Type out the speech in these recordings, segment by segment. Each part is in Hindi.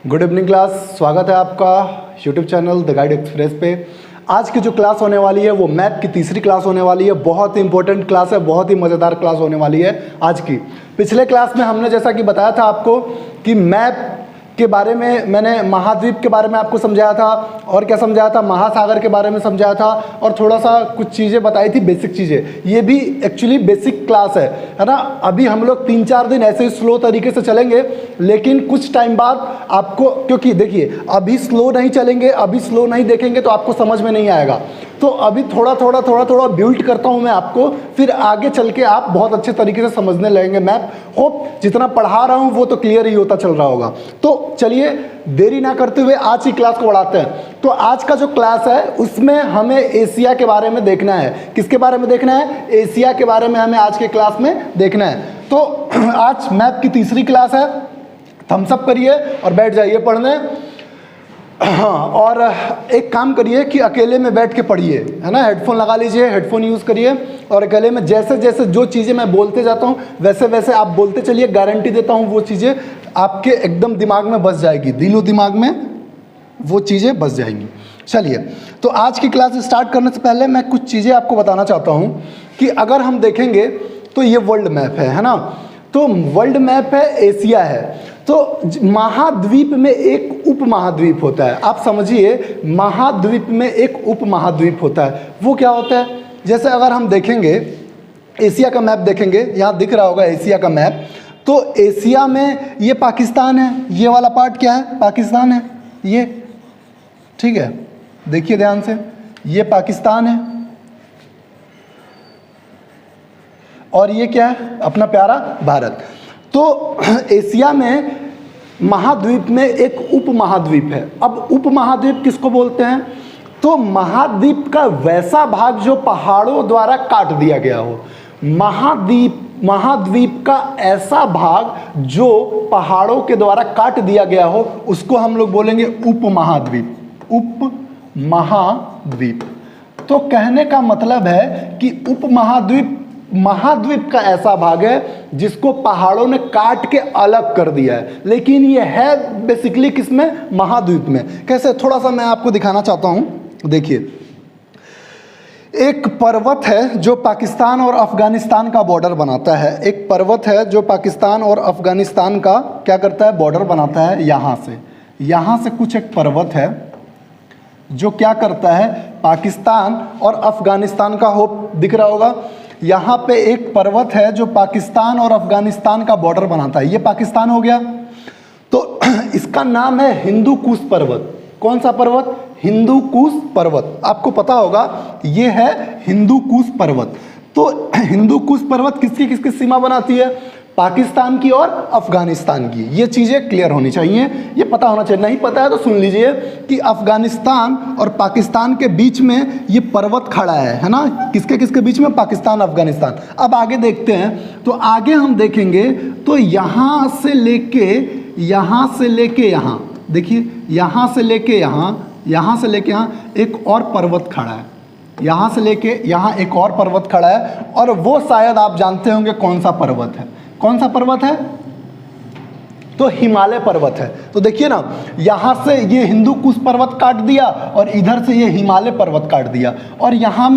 गुड इवनिंग क्लास, स्वागत है आपका YouTube channel the guide express पे। आज की जो क्लास होने वाली है वो मैथ की तीसरी क्लास होने वाली है। बहुत ही इंपॉर्टेंट क्लास है, बहुत ही मज़ेदार क्लास होने वाली है आज की। पिछले क्लास में हमने जैसा कि बताया था आपको कि मैप के बारे में मैंने महाद्वीप के बारे में आपको समझाया था, और क्या समझाया था, महासागर के बारे में समझाया था, और थोड़ा सा कुछ चीज़ें बताई थी, बेसिक चीज़ें। ये भी एक्चुअली बेसिक क्लास है ना। अभी हम लोग 3-4 दिन ऐसे ही स्लो तरीके से चलेंगे, लेकिन कुछ टाइम बाद आपको, क्योंकि देखिए अभी स्लो नहीं चलेंगे, अभी स्लो नहीं देखेंगे तो आपको समझ में नहीं आएगा। तो अभी थोड़ा थोड़ा बिल्ड करता हूँ मैं आपको, फिर आगे चल के आप बहुत अच्छे तरीके से समझने लगेंगे मैप। होप जितना पढ़ा रहा हूँ वो तो क्लियर ही होता चल रहा होगा। तो चलिए देरी ना करते हुए आज की क्लास को बढ़ाते हैं। तो आज का जो क्लास है उसमें हमें एशिया के बारे में देखना है। किसके बारे में देखना है? एशिया के बारे में हमें आज के क्लास में देखना है। तो आज मैप की तीसरी क्लास है। थम्स अप करिए और बैठ जाइए पढ़ने। हाँ, और एक काम करिए कि अकेले में बैठ के पढ़िए, है ना। हेडफोन लगा लीजिए, हेडफोन यूज़ करिए, और अकेले में जैसे जैसे जो चीज़ें मैं बोलते जाता हूँ वैसे वैसे आप बोलते चलिए। गारंटी देता हूँ वो चीज़ें आपके एकदम दिमाग में बस जाएगी, दिलो दिमाग में वो चीज़ें बस जाएंगी। चलिए, तो आज की क्लास स्टार्ट करने से पहले मैं कुछ चीज़ें आपको बताना चाहता हूँ कि अगर हम देखेंगे तो ये वर्ल्ड मैप है ना। तो वर्ल्ड मैप है, एशिया है। तो महाद्वीप में एक उप महाद्वीप होता है। आप समझिए, महाद्वीप में एक उप महाद्वीप होता है। वो क्या होता है? जैसे अगर हम देखेंगे एशिया का मैप, देखेंगे यहाँ दिख रहा होगा एशिया का मैप। तो एशिया में ये पाकिस्तान है, ये वाला पार्ट क्या है? पाकिस्तान है ये, ठीक है। देखिए ध्यान से, ये पाकिस्तान है, और ये क्या है? अपना प्यारा भारत। तो एशिया में महाद्वीप में एक उप महाद्वीप है। अब उप महाद्वीप किसको बोलते हैं? तो महाद्वीप का वैसा भाग जो पहाड़ों द्वारा काट दिया गया हो। महाद्वीप का ऐसा भाग जो पहाड़ों के द्वारा काट दिया गया हो उसको हम लोग बोलेंगे उप महाद्वीप। उप महाद्वीप। तो कहने का मतलब है कि उप महाद्वीप का ऐसा भाग है जिसको पहाड़ों ने काट के अलग कर दिया है, लेकिन ये है बेसिकली किसमें? महाद्वीप में। कैसे? थोड़ा सा मैं आपको दिखाना चाहता हूं। देखिए, एक पर्वत है जो पाकिस्तान और अफगानिस्तान का बॉर्डर बनाता है। एक पर्वत है जो पाकिस्तान और अफगानिस्तान का क्या करता है? बॉर्डर बनाता है। यहाँ से कुछ एक पर्वत है जो क्या करता है? पाकिस्तान और अफगानिस्तान का, होप दिख रहा होगा, यहाँ पे एक पर्वत है जो पाकिस्तान और अफगानिस्तान का बॉर्डर बनाता है। ये पाकिस्तान हो गया। तो इसका नाम है हिंदू कुश पर्वत। कौन सा पर्वत? हिंदू कुश पर्वत। आपको पता होगा ये है हिंदू कुश पर्वत। तो हिंदू कुश पर्वत किसकी किसकी सीमा बनाती है? पाकिस्तान की और अफगानिस्तान की। ये चीज़ें क्लियर होनी चाहिए, ये पता होना चाहिए। नहीं पता है तो सुन लीजिए कि अफगानिस्तान और पाकिस्तान के बीच में ये पर्वत खड़ा है ना। किसके किसके बीच में? पाकिस्तान अफगानिस्तान। अब आगे देखते हैं। तो आगे हम देखेंगे तो यहाँ से लेके यहाँ, देखिए यहाँ से लेके यहाँ एक और पर्वत खड़ा है। यहाँ से लेके यहाँ एक और पर्वत खड़ा है, और वो शायद आप जानते होंगे कौन सा पर्वत है। कौन सा पर्वत है? तो हिमालय पर्वत है। तो देखिए ना, यहाँ से ये हिंदू कुश पर्वत काट दिया और इधर से ये हिमालय पर्वत काट दिया, और यहाँ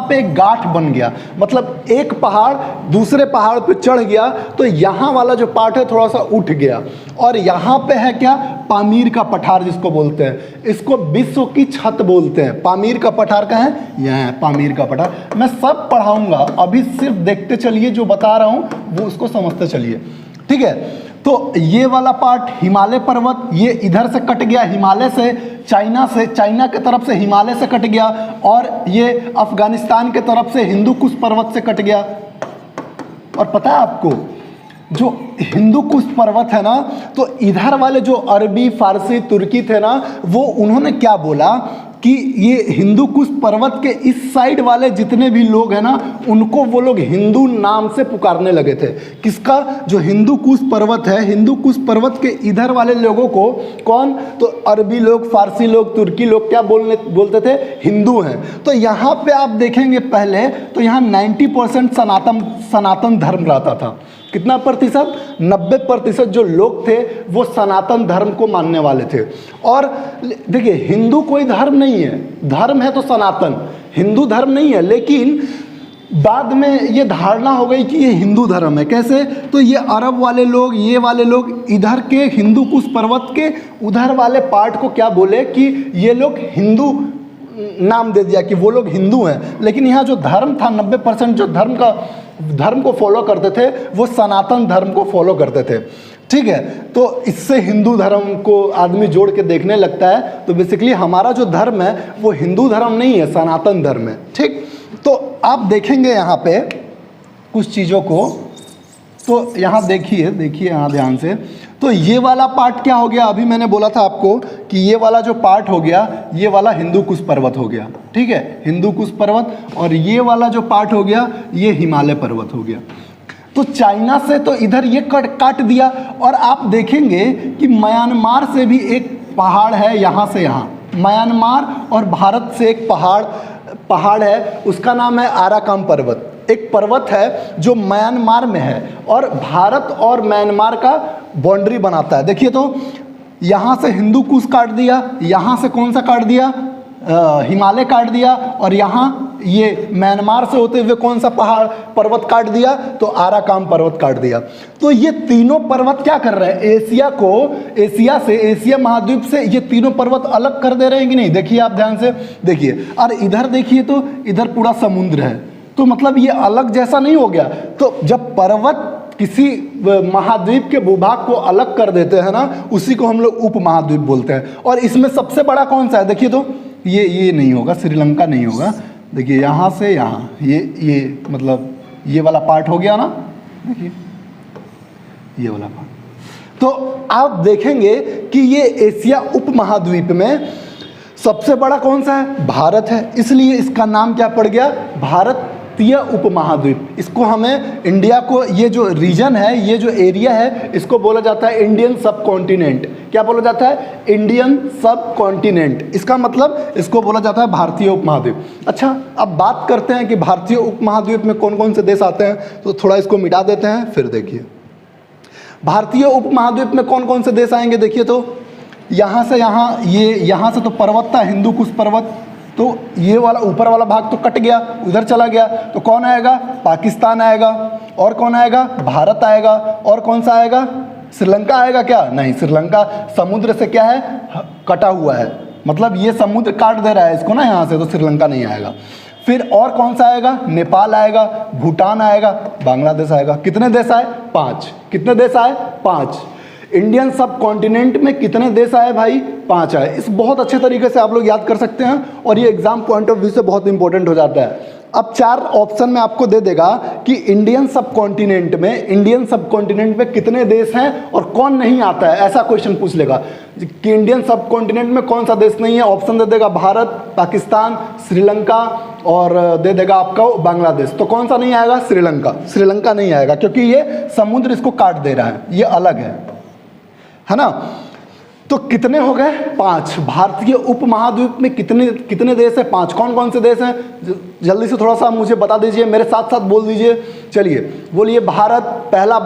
पे एक गांठ बन गया। मतलब एक पहाड़ दूसरे पहाड़ पे चढ़ गया, तो यहाँ वाला जो पार्ट है थोड़ा सा उठ गया। और यहाँ पे है क्या? पामीर का पठार जिसको बोलते हैं। इसको विश्व की छत बोलते हैं। पामीर का पठार कहाँ है? यहाँ है पामीर का पठार। मैं सब पढ़ाऊंगा, अभी सिर्फ देखते चलिए, जो बता रहा हूँ वो उसको समझते चलिए, ठीक है। तो ये वाला पार्ट हिमालय पर्वत, ये इधर से कट गया हिमालय से, चाइना के तरफ से हिमालय से कट गया, और ये अफगानिस्तान के तरफ से हिंदू कुश पर्वत से कट गया। और पता है आपको, जो हिंदू कुश पर्वत है ना, तो इधर वाले जो अरबी, फारसी, तुर्की थे ना, वो उन्होंने क्या बोला कि ये हिंदू कुश पर्वत के इस साइड वाले जितने भी लोग हैं ना, उनको वो लोग हिंदू नाम से पुकारने लगे थे। किसका? जो हिंदू कुश पर्वत है, हिंदू कुश पर्वत के इधर वाले लोगों को कौन? तो अरबी लोग, फारसी लोग, तुर्की लोग क्या बोलते थे? हिंदू हैं। तो यहाँ पे आप देखेंगे पहले तो यहाँ 90% सनातन धर्म रहता था। कितना प्रतिशत? 90% जो लोग थे वो सनातन धर्म को मानने वाले थे। और देखिए, हिंदू कोई धर्म नहीं है, धर्म है तो सनातन, हिंदू धर्म नहीं है। लेकिन बाद में ये धारणा हो गई कि ये हिंदू धर्म है। कैसे? तो ये अरब वाले लोग, ये वाले लोग इधर के हिंदू कुश पर्वत के उधर वाले पार्ट को क्या बोले कि ये लोग हिंदू नाम दे दिया कि वो लोग हिंदू हैं। लेकिन यहाँ जो धर्म था, 90% जो धर्म को फॉलो करते थे वो सनातन धर्म को फॉलो करते थे। ठीक है, तो इससे हिंदू धर्म को आदमी जोड़ के देखने लगता है। तो बेसिकली हमारा जो धर्म है वो हिंदू धर्म नहीं है, सनातन धर्म है। ठीक, तो आप देखेंगे यहाँ पे कुछ चीज़ों को, तो यहाँ देखिए यहाँ ध्यान से। तो ये वाला पार्ट क्या हो गया? अभी मैंने बोला था आपको कि ये वाला जो पार्ट हो गया, ये वाला हिंदू कुश पर्वत हो गया। ठीक है, हिंदू कुश पर्वत। और ये वाला जो पार्ट हो गया, ये हिमालय पर्वत हो गया। तो चाइना से तो इधर ये काट दिया। और आप देखेंगे कि म्यांमार से भी एक पहाड़ है, यहाँ से यहाँ, म्यांमार और भारत से एक पहाड़ है, उसका नाम है आराकान पर्वत। एक पर्वत है जो म्यांमार में है और भारत और म्यांमार का बाउंड्री बनाता है। देखिए, तो यहाँ से हिंदू कुश काट दिया, यहाँ से कौन सा काट दिया? हिमालय काट दिया, और यहाँ ये म्यांमार से होते हुए कौन सा पर्वत काट दिया? तो आराकान पर्वत काट दिया। तो ये तीनों पर्वत क्या कर रहे हैं? एशिया महाद्वीप से ये तीनों पर्वत अलग कर दे रहे हैं कि नहीं? देखिए, आप ध्यान से देखिए। और इधर देखिए, तो इधर पूरा समुद्र है, तो मतलब ये अलग जैसा नहीं हो गया। तो जब पर्वत किसी महाद्वीप के भूभाग को अलग कर देते हैं ना, उसी को हम लोग उपमहाद्वीप बोलते हैं। और इसमें सबसे बड़ा कौन सा है? देखिए, तो ये नहीं होगा, श्रीलंका नहीं होगा। देखिए, यहाँ से यहाँ ये मतलब ये वाला पार्ट हो गया ना, देखिए ये वाला पार्ट। तो आप देखेंगे कि ये एशिया उपमहाद्वीप में सबसे बड़ा कौन सा है? भारत है। इसलिए इसका नाम क्या पड़ गया? भारतीय उपमहाद्वीप। इसको हमें इंडिया को, ये जो रीजन है, ये जो एरिया है, इसको बोला जाता है इंडियन सब कॉन्टिनेंट। क्या बोला जाता है? इंडियन सब कॉन्टिनेंट। इसका मतलब इसको बोला जाता है भारतीय उपमहाद्वीप। अच्छा, अब बात करते हैं कि भारतीय उपमहाद्वीप में कौन कौन से देश आते हैं। तो थोड़ा इसको मिटा देते हैं, फिर देखिए भारतीय उपमहाद्वीप में कौन कौन से देश आएंगे। देखिए, तो यहाँ से यहाँ, ये यहाँ से तो पर्वत था, हिंदू कुश पर्वत, तो ये वाला ऊपर वाला भाग तो कट गया, उधर चला गया। तो कौन आएगा? पाकिस्तान आएगा। और कौन आएगा? भारत आएगा। और कौन सा आएगा? श्रीलंका आएगा क्या? नहीं, श्रीलंका समुद्र से क्या है? कटा हुआ है, मतलब ये समुद्र काट दे रहा है इसको ना यहाँ से, तो श्रीलंका नहीं आएगा। फिर और कौन सा आएगा? नेपाल आएगा, भूटान आएगा, बांग्लादेश आएगा। कितने देश आए? 5। कितने देश आए? 5। इंडियन सब कॉन्टिनेंट में कितने देश आए भाई? 5 आए। इस बहुत अच्छे तरीके से आप लोग याद कर सकते हैं, और ये एग्जाम पॉइंट ऑफ व्यू से बहुत इंपॉर्टेंट हो जाता है। अब 4 ऑप्शन में आपको दे देगा कि इंडियन सब कॉन्टिनेंट में कितने देश हैं और कौन नहीं आता है। ऐसा क्वेश्चन पूछ लेगा कि इंडियन सब कॉन्टिनेंट में कौन सा देश नहीं है। ऑप्शन दे देगा भारत, पाकिस्तान, श्रीलंका, और दे देगा आपका बांग्लादेश। तो कौन सा नहीं आएगा? श्रीलंका नहीं आएगा, क्योंकि ये समुद्र इसको काट दे रहा है, ये अलग है ना। तो कितने हो गए? 5। भारतीय उपमहाद्वीप में कितने देश हैं? 5। कौन कौन से देश हैं? जल्दी से थोड़ा सा मुझे बता दीजिए, मेरे साथ साथ बोल दीजिए। चलिए बोलिए। भारत, पहला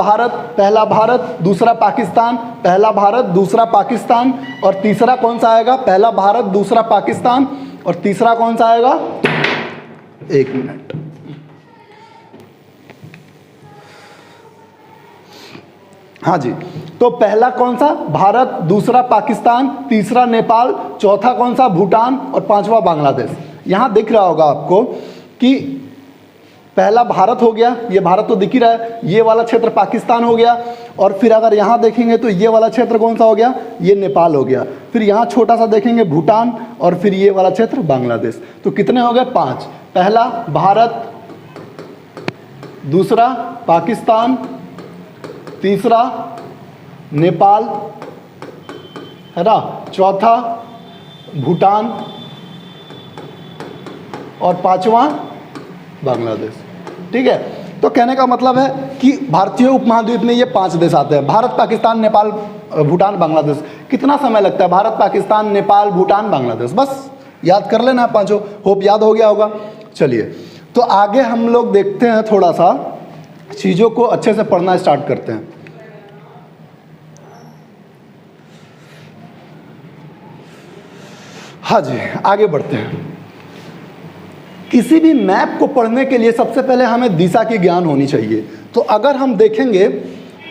भारत, दूसरा पाकिस्तान, पहला भारत, दूसरा पाकिस्तान, और तीसरा कौन सा आएगा? पहला भारत, दूसरा पाकिस्तान, और तीसरा कौन सा आएगा? 1 मिनट। हाँ जी, तो पहला कौन सा? भारत, दूसरा पाकिस्तान, तीसरा नेपाल, चौथा कौन सा? भूटान, और 5वां बांग्लादेश। यहाँ दिख रहा होगा आपको कि पहला भारत हो गया, ये भारत तो दिख ही रहा है, ये वाला क्षेत्र पाकिस्तान हो गया, और फिर अगर यहाँ देखेंगे तो ये वाला क्षेत्र कौन सा हो गया? ये नेपाल हो गया। फिर यहाँ छोटा सा देखेंगे भूटान, और फिर ये वाला क्षेत्र बांग्लादेश। तो कितने हो गए? 5। पहला भारत, दूसरा पाकिस्तान, तीसरा नेपाल, है ना, चौथा भूटान, और 5वां बांग्लादेश। ठीक है, तो कहने का मतलब है कि भारतीय उपमहाद्वीप में ये 5 देश आते हैं: भारत, पाकिस्तान, नेपाल, भूटान, बांग्लादेश। कितना समय लगता है? भारत, पाकिस्तान, नेपाल, भूटान, बांग्लादेश। बस याद कर लेना पांचों। होप याद हो गया होगा। चलिए, तो आगे हम लोग देखते हैं थोड़ा सा चीज़ों को अच्छे से पढ़ना स्टार्ट करते हैं। हाँ जी, आगे बढ़ते हैं। किसी भी मैप को पढ़ने के लिए सबसे पहले हमें दिशा की ज्ञान होनी चाहिए। तो अगर हम देखेंगे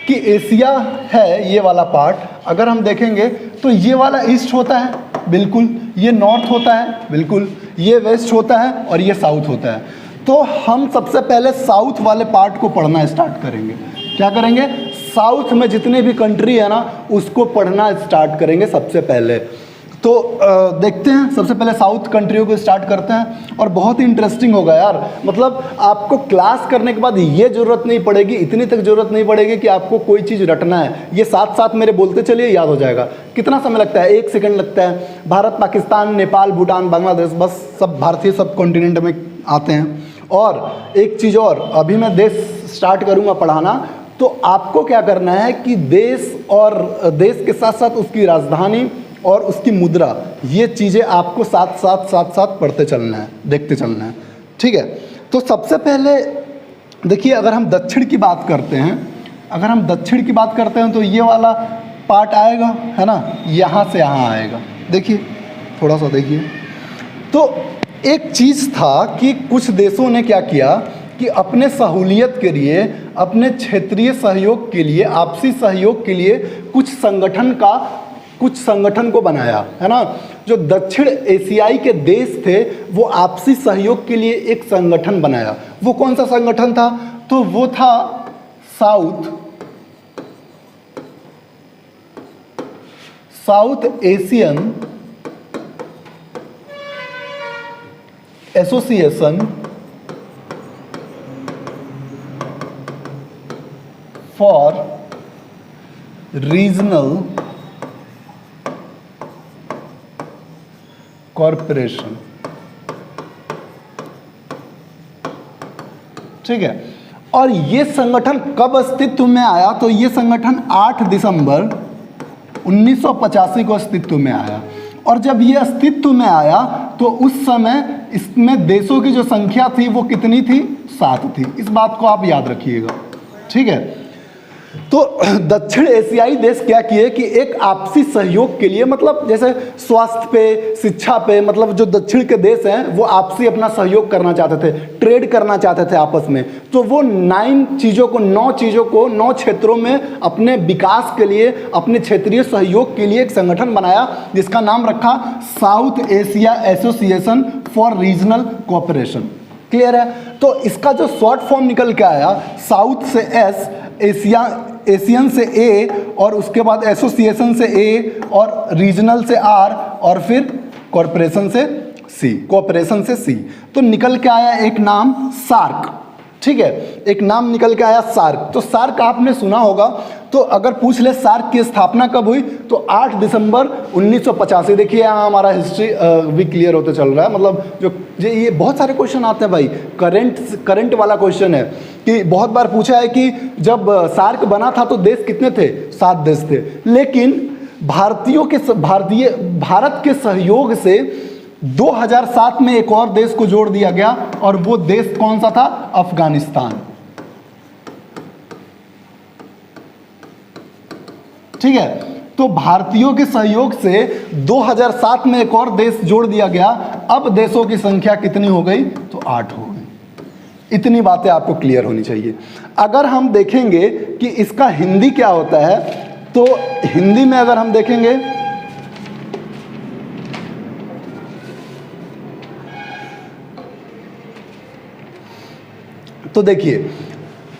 कि एशिया है ये वाला पार्ट, अगर हम देखेंगे तो ये वाला ईस्ट होता है, बिल्कुल, ये नॉर्थ होता है, बिल्कुल, ये वेस्ट होता है और ये साउथ होता है। तो हम सबसे पहले साउथ वाले पार्ट को पढ़ना स्टार्ट करेंगे। क्या करेंगे? साउथ में जितने भी कंट्री है ना उसको पढ़ना स्टार्ट करेंगे सबसे पहले। तो देखते हैं, सबसे पहले साउथ कंट्रियों को स्टार्ट करते हैं और बहुत ही इंटरेस्टिंग होगा यार। मतलब आपको क्लास करने के बाद ये ज़रूरत नहीं पड़ेगी, इतनी तक ज़रूरत नहीं पड़ेगी कि आपको कोई चीज़ रटना है, ये साथ साथ मेरे बोलते चलिए याद हो जाएगा। कितना समय लगता है? 1 सेकंड लगता है। भारत, पाकिस्तान, नेपाल, भूटान, बांग्लादेश, बस सब भारतीय सब कॉन्टिनेंट में आते हैं। और एक चीज़ और, अभी मैं देश स्टार्ट करूँगा पढ़ाना, तो आपको क्या करना है कि देश और देश के साथ साथ उसकी राजधानी और उसकी मुद्रा, ये चीज़ें आपको साथ साथ पढ़ते चलना है, देखते चलना है, ठीक है। तो सबसे पहले देखिए, अगर हम दक्षिण की बात करते हैं, अगर हम दक्षिण की बात करते हैं तो ये वाला पार्ट आएगा, है ना, यहाँ से यहाँ आएगा। देखिए, थोड़ा सा देखिए। तो एक चीज़ था कि कुछ देशों ने क्या किया कि अपने सहूलियत के लिए, अपने क्षेत्रीय सहयोग के लिए, आपसी सहयोग के लिए कुछ संगठन को बनाया, है ना। जो दक्षिण एशियाई के देश थे वो आपसी सहयोग के लिए एक संगठन बनाया। वो कौन सा संगठन था? तो वो था south Asian association for regional corporation, ठीक है। और ये संगठन कब अस्तित्व में आया? तो ये संगठन 8 दिसंबर 1985 को अस्तित्व में आया। और जब ये अस्तित्व में आया तो उस समय इसमें देशों की जो संख्या थी वो कितनी थी? 7 थी। इस बात को आप याद रखिएगा, ठीक है। तो दक्षिण एशियाई देश क्या किए कि एक आपसी सहयोग के लिए, मतलब जैसे स्वास्थ्य पे, शिक्षा पे, मतलब जो दक्षिण के देश हैं वो आपसी अपना सहयोग करना चाहते थे, ट्रेड करना चाहते थे आपस में। तो वो 9 क्षेत्रों में अपने विकास के लिए, अपने क्षेत्रीय सहयोग के लिए एक संगठन बनाया जिसका नाम रखा south Asia association for regional cooperation. Clear है? तो इसका जो शॉर्ट फॉर्म निकल के आया, साउथ से एस, एशियन से ए, और उसके बाद एसोसिएशन से ए, और रीजनल से आर, और फिर कॉरपोरेशन से सी, कोऑपरेशन से सी। तो निकल के आया एक नाम सार्क, ठीक है, एक नाम निकल के आया सार्क। तो सार्क आपने सुना होगा। तो अगर पूछ ले सार्क की स्थापना कब हुई, तो 8 दिसंबर 1985। देखिए यहाँ हमारा हिस्ट्री भी क्लियर होते चल रहा है। मतलब जो ये बहुत सारे क्वेश्चन आते हैं भाई, करंट वाला क्वेश्चन है कि बहुत बार पूछा है कि जब सार्क बना था तो देश कितने थे? 7 देश थे। लेकिन भारत के सहयोग से 2007 में एक और देश को जोड़ दिया गया, और वो देश कौन सा था? अफगानिस्तान, ठीक है। तो भारतीयों के सहयोग से 2007 में एक और देश जोड़ दिया गया। अब देशों की संख्या कितनी हो गई? तो 8 हो गई। इतनी बातें आपको क्लियर होनी चाहिए। अगर हम देखेंगे कि इसका हिंदी क्या होता है, तो हिंदी में अगर हम देखेंगे तो देखिए,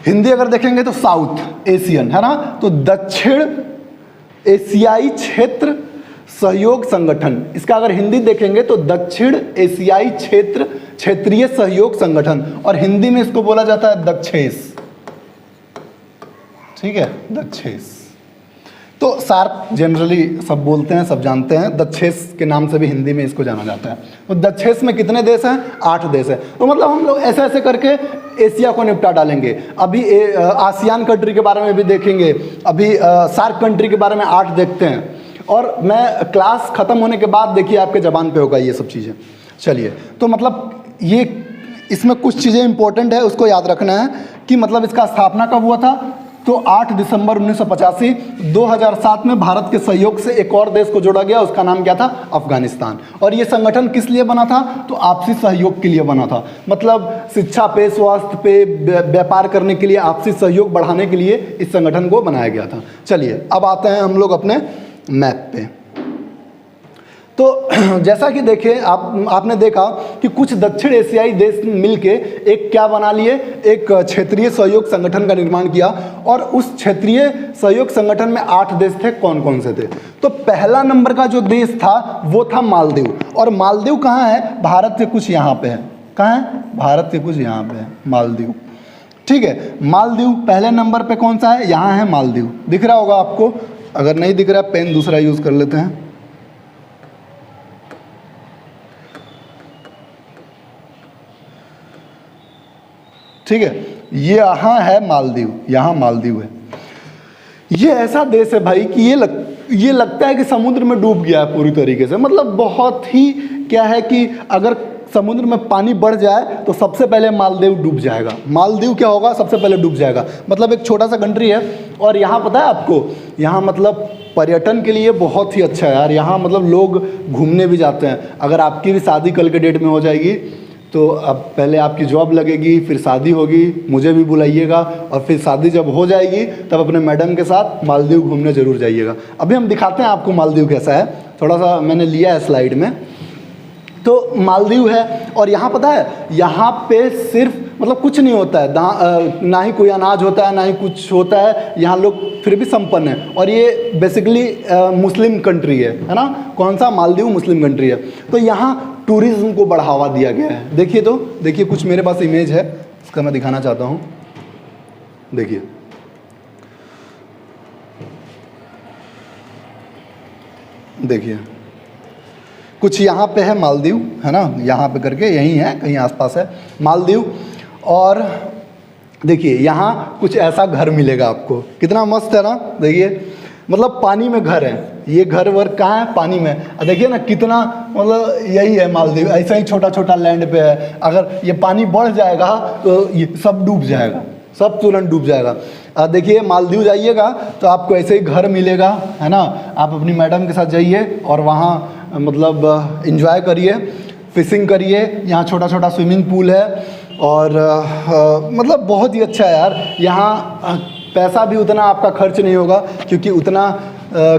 हिंदी अगर देखेंगे तो साउथ एशियन, है ना, तो दक्षिण एशियाई क्षेत्र सहयोग संगठन। इसका अगर हिंदी देखेंगे तो दक्षिण एशियाई क्षेत्रीय सहयोग संगठन, और हिंदी में इसको बोला जाता है दक्षेस, ठीक है, दक्षेस। तो सार्क जनरली सब बोलते हैं, सब जानते हैं, दक्षेस के नाम से भी हिंदी में इसको जाना जाता है। तो दक्षेस में कितने देश हैं? 8 देश हैं। तो मतलब हम लोग ऐसे ऐसे करके एशिया को निपटा डालेंगे। अभी आसियान कंट्री के बारे में भी देखेंगे, अभी सार्क कंट्री के बारे में 8 देखते हैं, और मैं क्लास ख़त्म होने के बाद देखिए आपके ज़बान पे होगा ये सब चीज़ें। चलिए, तो मतलब ये इसमें कुछ चीज़ें इंपॉर्टेंट है, उसको याद रखना है कि मतलब इसका स्थापना कब हुआ था, तो 8 दिसंबर 1985। 2007 में भारत के सहयोग से एक और देश को जोड़ा गया, उसका नाम क्या था, अफगानिस्तान। और ये संगठन किस लिए बना था, तो आपसी सहयोग के लिए बना था। मतलब शिक्षा पे, स्वास्थ्य पे, व्यापार करने के लिए, आपसी सहयोग बढ़ाने के लिए इस संगठन को बनाया गया था। चलिए अब आते हैं हम लोग अपने मैप पे। तो जैसा कि देखें आपने देखा कि कुछ दक्षिण एशियाई देश मिलके एक क्या बना लिए, एक क्षेत्रीय सहयोग संगठन का निर्माण किया। और उस क्षेत्रीय सहयोग संगठन में 8 देश थे। कौन कौन से थे, तो पहला नंबर का जो देश था वो था मालदीव। और मालदीव कहाँ है, भारत के कुछ यहाँ पे है। कहाँ है, भारत के कुछ यहाँ पे है मालदीव। ठीक है, मालदीव पहले नंबर पे कौन सा है, यहाँ है मालदीव। दिख रहा होगा आपको, अगर नहीं दिख रहा पेन दूसरा यूज कर लेते हैं। ठीक है, ये यहाँ है मालदीव, यहाँ मालदीव है। ये ऐसा देश है भाई कि ये लगता है कि समुद्र में डूब गया है पूरी तरीके से। मतलब बहुत ही क्या है कि अगर समुद्र में पानी बढ़ जाए तो सबसे पहले मालदीव डूब जाएगा। मालदीव क्या होगा, सबसे पहले डूब जाएगा। मतलब एक छोटा सा कंट्री है। और यहाँ पता है आपको, यहाँ मतलब पर्यटन के लिए बहुत ही अच्छा है यार। यहाँ मतलब लोग घूमने भी जाते हैं। अगर आपकी भी शादी कल के डेट में हो जाएगी तो अब पहले आपकी जॉब लगेगी, फिर शादी होगी, मुझे भी बुलाइएगा। और फिर शादी जब हो जाएगी तब अपने मैडम के साथ मालदीव घूमने ज़रूर जाइएगा। अभी हम दिखाते हैं आपको मालदीव कैसा है, थोड़ा सा मैंने लिया है स्लाइड में। तो मालदीव है और यहाँ पता है, यहाँ पे सिर्फ मतलब कुछ नहीं होता है, ना ही कोई अनाज होता है, ना ही कुछ होता है। यहाँ लोग फिर भी संपन्न है। और ये बेसिकली मुस्लिम कंट्री है ना। कौन सा, मालदीव मुस्लिम कंट्री है। तो यहाँ टूरिज्म को बढ़ावा दिया गया है। देखिए, तो देखिए कुछ मेरे पास इमेज है, इसका मैं दिखाना चाहता हूँ। देखिए, देखिए कुछ यहाँ पे है मालदीव, है ना, यहाँ पे करके यहीं है, कहीं आसपास है मालदीव। और देखिए यहाँ कुछ ऐसा घर मिलेगा आपको, कितना मस्त है ना। देखिए मतलब पानी में घर है, ये घर वर कहाँ है, पानी में। देखिए ना कितना, मतलब यही है मालदीव। ऐसा ही छोटा छोटा लैंड पे है। अगर ये पानी बढ़ जाएगा तो ये सब डूब जाएगा, सब तुरंत डूब जाएगा। देखिए मालदीव जाइएगा तो आपको ऐसे ही घर मिलेगा, है ना। आप अपनी मैडम के साथ जाइए और वहाँ मतलब एंजॉय करिए, फिशिंग करिए। यहाँ छोटा छोटा स्विमिंग पूल है और मतलब बहुत ही अच्छा है यार। यहाँ पैसा भी उतना आपका खर्च नहीं होगा क्योंकि उतना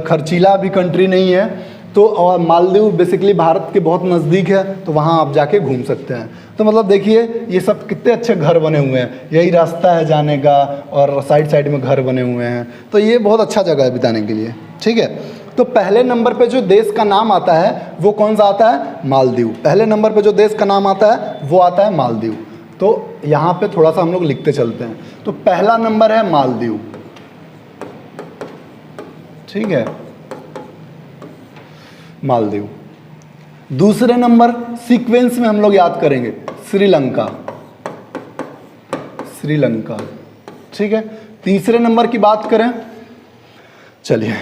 खर्चीला भी कंट्री नहीं है। तो और मालदीव बेसिकली भारत के बहुत नज़दीक है, तो वहाँ आप जाके घूम सकते हैं। तो मतलब देखिए ये सब कितने अच्छे घर बने हुए हैं, यही रास्ता है जाने का और साइड साइड में घर बने हुए हैं। तो ये बहुत अच्छा जगह है बिताने के लिए। ठीक है, तो पहले नंबर पे जो देश का नाम आता है वो कौन सा आता है, मालदीव। पहले नंबर पे जो देश का नाम आता है वो आता है मालदीव। तो यहाँ पे थोड़ा सा हम लोग लिखते चलते हैं। तो पहला नंबर है मालदीव, ठीक है, मालदीव। दूसरे नंबर सीक्वेंस में हम लोग याद करेंगे श्रीलंका, श्रीलंका, ठीक है। तीसरे नंबर की बात करें, चलिए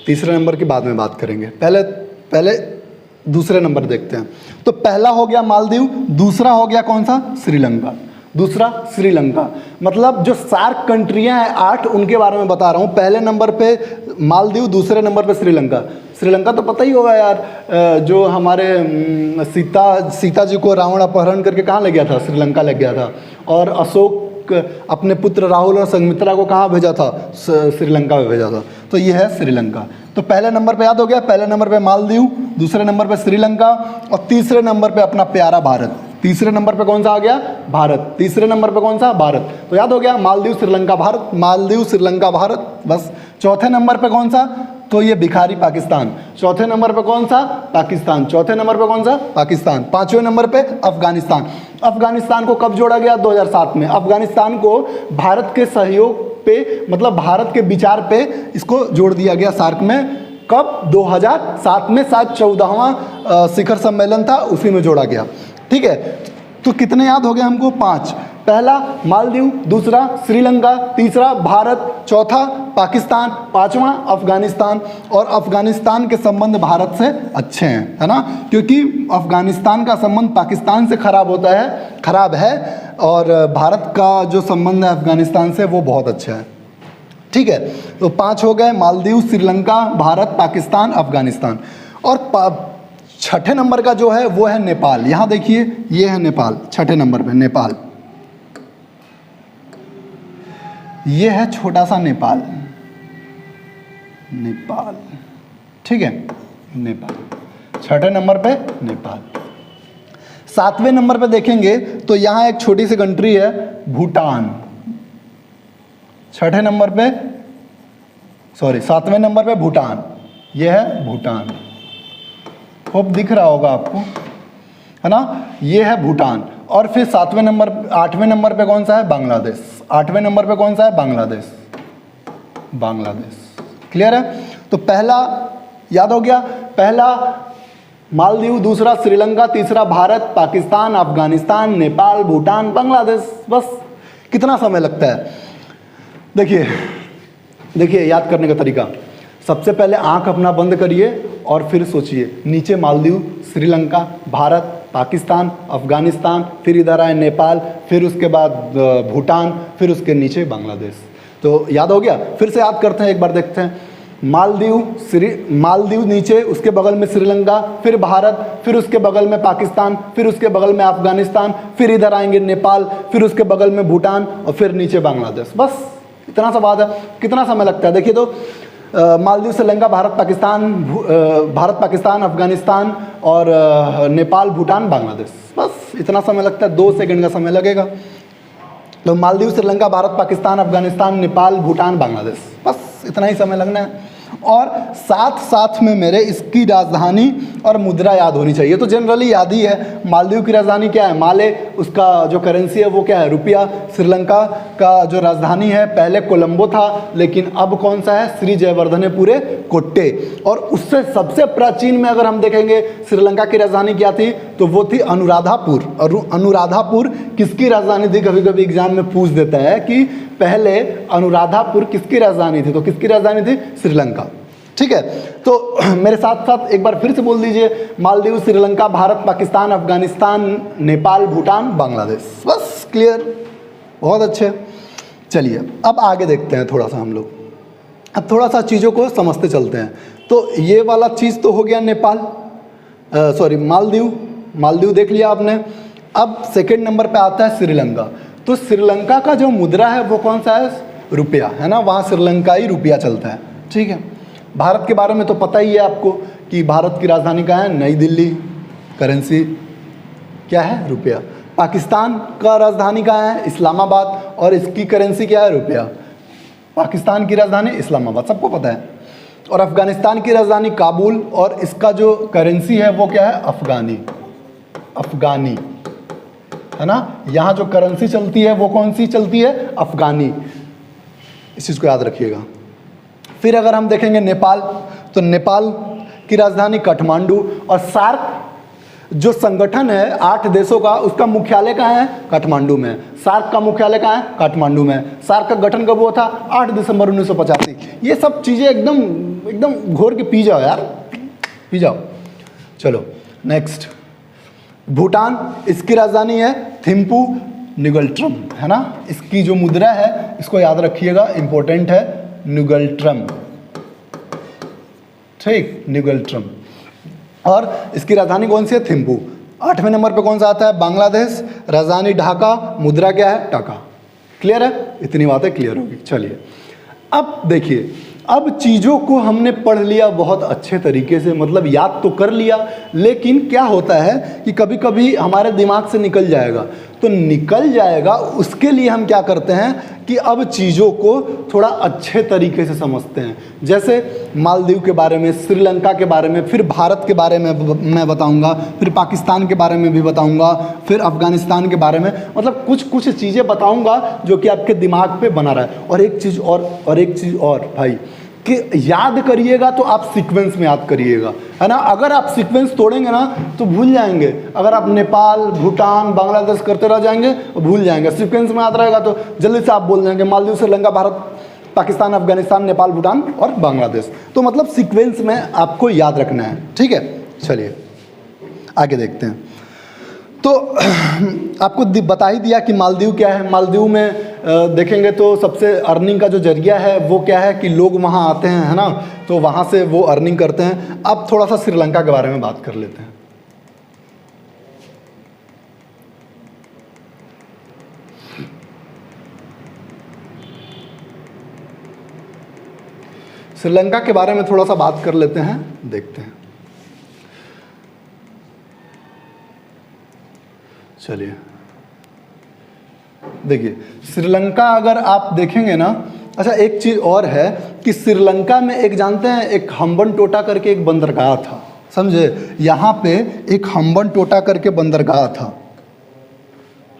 तीसरे नंबर की बाद में बात करेंगे, पहले दूसरे नंबर देखते हैं। तो पहला हो गया मालदीव, दूसरा हो गया कौन सा, श्रीलंका। दूसरा श्रीलंका, मतलब जो सार्क कंट्रियां हैं 8 उनके बारे में बता रहा हूँ। पहले नंबर पे मालदीव, दूसरे नंबर पे श्रीलंका। श्रीलंका तो पता ही होगा यार, जो हमारे सीता जी को रावण अपहरण करके कहाँ ले गया था, श्रीलंका ले गया था। और अशोक अपने पुत्र राहुल और संघमित्रा को कहाँ भेजा था, श्रीलंका में भेजा था। तो ये है श्रीलंका। तो पहले नंबर पे याद हो गया, पहले नंबर पे मालदीव, दूसरे नंबर पे श्रीलंका और तीसरे नंबर पे अपना प्यारा भारत। तीसरे नंबर पे कौन सा आ गया, भारत। तीसरे नंबर पे कौन सा, भारत। तो याद हो गया मालदीव, श्रीलंका, भारत, मालदीव, श्रीलंका, भारत, बस। चौथे नंबर पे कौन सा, तो ये भिखारी पाकिस्तान। चौथे नंबर पे कौन सा, पाकिस्तान। चौथे नंबर पे कौन सा, पाकिस्तान। पांचवें नंबर पे अफगानिस्तान। अफगानिस्तान को कब जोड़ा गया, 2007 में। अफगानिस्तान को भारत के सहयोग पे, मतलब भारत के विचार पे इसको जोड़ दिया गया सार्क में। कब, 2007 में, शायद 14वां शिखर सम्मेलन था, उसी में जोड़ा गया। ठीक है, तो कितने याद हो गए हमको, 5। पहला मालदीव, दूसरा श्रीलंका, तीसरा भारत, चौथा पाकिस्तान, पांचवा अफगानिस्तान। और अफगानिस्तान के संबंध भारत से अच्छे हैं, है ना, क्योंकि अफगानिस्तान का संबंध पाकिस्तान से खराब है और भारत का जो संबंध है अफगानिस्तान से वो बहुत अच्छा है। ठीक है, तो 5 हो गए, मालदीव, श्रीलंका, भारत, पाकिस्तान, अफगानिस्तान। और छठे नंबर का जो है वो है नेपाल। यहां देखिए, ये है नेपाल, छठे नंबर पे नेपाल। ये है छोटा सा नेपाल, ठीक है, नेपाल छठे नंबर पे नेपाल। 7वें नंबर पे देखेंगे तो यहां एक छोटी सी कंट्री है भूटान। छठे नंबर पे 7वें नंबर पे भूटान, ये है भूटान। होप दिख रहा होगा आपको, है ना, ये है भूटान। और फिर 8वें नंबर पे कौन सा है? बांग्लादेश। 8वें नंबर पे कौन सा है? बांग्लादेश। क्लियर है? तो पहला याद हो गया, पहला मालदीव, दूसरा श्रीलंका, तीसरा भारत, पाकिस्तान, अफगानिस्तान, नेपाल, भूटान, बांग्लादेश। बस कितना समय लगता है? देखिए याद करने का तरीका, सबसे पहले आंख अपना बंद करिए और फिर सोचिए, नीचे मालदीव, श्रीलंका, भारत, पाकिस्तान, अफगानिस्तान, फिर इधर आए नेपाल, फिर उसके बाद भूटान, फिर उसके नीचे बांग्लादेश। तो याद हो गया? फिर से याद करते हैं, एक बार देखते हैं। मालदीव नीचे, उसके बगल में श्रीलंका, फिर भारत, फिर उसके बगल में पाकिस्तान, फिर उसके बगल में अफगानिस्तान, फिर इधर आएंगे नेपाल, फिर उसके बगल में भूटान और फिर नीचे बांग्लादेश। बस इतना सा बात है। कितना समय लगता है? देखिए तो मालदीव, श्रीलंका, भारत, पाकिस्तान, अफगानिस्तान और नेपाल, भूटान, बांग्लादेश। बस इतना समय लगता है, 2 सेकंड का समय लगेगा। तो मालदीव, श्रीलंका, भारत, पाकिस्तान, अफगानिस्तान, नेपाल, भूटान, बांग्लादेश, बस इतना ही समय लगना है। और साथ में मेरे इसकी राजधानी और मुद्रा याद होनी चाहिए। तो जनरली याद ही है, मालदीव की राजधानी क्या है? माले, उसका जो करेंसी है वो क्या है? रुपया। श्रीलंका का जो राजधानी है पहले कोलंबो था, लेकिन अब कौन सा है? श्री जयवर्धनेपुरे कोट्टे। और उससे सबसे प्राचीन में अगर हम देखेंगे श्रीलंका की राजधानी क्या थी, तो वो थी अनुराधापुर। और अनुराधापुर किसकी राजधानी थी? कभी कभी एग्जाम में पूछ देता है कि पहले अनुराधापुर किसकी राजधानी थी, तो किसकी राजधानी थी? श्रीलंका। ठीक है, तो मेरे साथ साथ एक बार फिर से बोल दीजिए, मालदीव, श्रीलंका, भारत, पाकिस्तान, अफगानिस्तान, नेपाल, भूटान, बांग्लादेश। बस क्लियर, बहुत अच्छे। चलिए अब आगे देखते हैं थोड़ा सा हम लोग, अब थोड़ा सा चीज़ों को समझते चलते हैं। तो ये वाला चीज़ तो हो गया मालदीव देख लिया आपने। अब सेकंड नंबर पे आता है श्रीलंका। तो श्रीलंका का जो मुद्रा है वो कौन सा है? रुपया, है ना, वहाँ श्रीलंकाई रुपया चलता है। ठीक है, भारत के बारे में तो पता ही है आपको कि भारत की राजधानी क्या है? नई दिल्ली, करेंसी क्या है? रुपया। पाकिस्तान का राजधानी कहाँ है? इस्लामाबाद, और इसकी करेंसी क्या है? रुपया। पाकिस्तान की राजधानी इस्लामाबाद, सबको पता है। और अफगानिस्तान की राजधानी काबुल, और इसका जो करेंसी है वो क्या है? अफगानी, है ना। यहाँ जो करेंसी चलती है वो कौन सी चलती है? अफगानी। इस चीज़ को याद रखिएगा। फिर अगर हम देखेंगे नेपाल, तो नेपाल की राजधानी काठमांडू। और सार्क जो संगठन है 8 देशों का, उसका मुख्यालय कहाँ है? काठमांडू में। सार्क का मुख्यालय कहाँ है? काठमांडू में। सार्क का गठन कब हुआ था? 8 दिसंबर 1985। ये सब चीज़ें एकदम घोर के पी जाओ यार, पी जाओ। चलो नेक्स्ट, भूटान, इसकी राजधानी है थिम्पू न्यूगल्ट्रम, है ना। इसकी जो मुद्रा है इसको याद रखिएगा, इंपॉर्टेंट है, न्यूगल्ट्रम। ठीक, न्यूगल्ट्रम। और इसकी राजधानी कौन सी है? थिम्पू। 8वें नंबर पे कौन सा आता है? बांग्लादेश, राजधानी ढाका, मुद्रा क्या है? टाका। क्लियर है? इतनी बातें क्लियर होगी। चलिए अब देखिए, अब चीज़ों को हमने पढ़ लिया बहुत अच्छे तरीके से, मतलब याद तो कर लिया, लेकिन क्या होता है कि कभी कभी हमारे दिमाग से निकल जाएगा। तो निकल जाएगा, उसके लिए हम क्या करते हैं कि अब चीज़ों को थोड़ा अच्छे तरीके से समझते हैं। जैसे मालदीव के बारे में, श्रीलंका के बारे में, फिर भारत के बारे में मैं बताऊंगा, फिर पाकिस्तान के बारे में भी बताऊंगा, फिर अफगानिस्तान के बारे में, मतलब कुछ चीज़ें बताऊंगा जो कि आपके दिमाग पे बना रहा है। और एक चीज़ और भाई, कि याद करिएगा तो आप सीक्वेंस में याद करिएगा, है ना। अगर आप सीक्वेंस तोड़ेंगे ना तो भूल जाएंगे। अगर आप नेपाल, भूटान, बांग्लादेश करते रह जाएंगे तो भूल जाएंगे। सीक्वेंस में याद रहेगा तो जल्दी से आप बोल जाएंगे मालदीव, श्रीलंका, भारत, पाकिस्तान, अफगानिस्तान, नेपाल, भूटान और बांग्लादेश। तो मतलब सीक्वेंस में आपको याद रखना है, ठीक है। चलिए आगे देखते हैं। तो आपको बता ही दिया कि मालदीव क्या है। मालदीव में देखेंगे तो सबसे अर्निंग का जो जरिया है वो क्या है कि लोग वहाँ आते हैं, है ना, तो वहाँ से वो अर्निंग करते हैं। अब थोड़ा सा श्रीलंका के बारे में बात कर लेते हैं। श्रीलंका के बारे में थोड़ा सा बात कर लेते हैं, देखते हैं। चलिए देखिए, श्रीलंका अगर आप देखेंगे ना, अच्छा एक चीज़ और है कि श्रीलंका में एक जानते हैं एक हम्बनटोटा करके एक बंदरगाह था, समझे। यहाँ पे एक हम्बनटोटा करके बंदरगाह था,